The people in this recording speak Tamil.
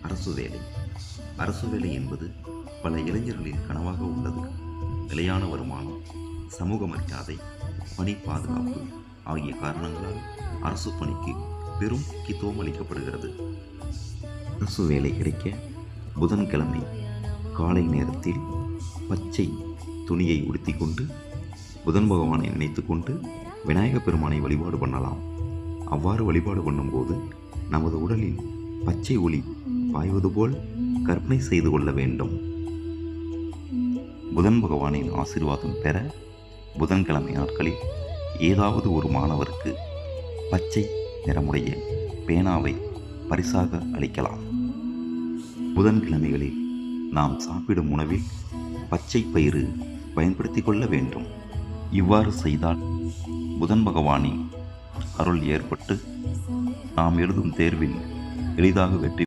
அரசு வேலை. அரசு வேலை என்பது பல இளைஞர்களின் கனவாக உள்ளது. நிலையான வருமானம், சமூக மரியாதை, பணி பாதுகாப்பு ஆகிய காரணங்களால் அரசு பணிக்கு பெரும் முக்கியத்துவம் அளிக்கப்படுகிறது. அரசு வேலை கிடைக்க புதன்கிழமை காலை நேரத்தில் பச்சை துணியை உடுத்திக்கொண்டு புதன் பகவானை நினைத்து கொண்டு விநாயகப் பெருமானை வழிபாடு பண்ணலாம். அவ்வாறு வழிபாடு பண்ணும்போது நமது உடலில் பச்சை ஒளி பாய்வது போல் கற்பனை செய்து கொள்ள வேண்டும். புதன் பகவானின் ஆசீர்வாதம் பெற புதன்கிழமை நாட்களில் ஏதாவது ஒரு மாணவருக்கு பச்சை நிறமுடைய பேனாவை பரிசாக அளிக்கலாம். புதன்கிழமைகளில் நாம் சாப்பிடும் உணவில் பச்சை பயிறு பயன்படுத்தி கொள்ள வேண்டும். இவ்வாறு செய்தால் புதன் பகவானின் அருள் ஏற்பட்டு நாம் எழுதும் தேர்வில் எளிதாக வெற்றி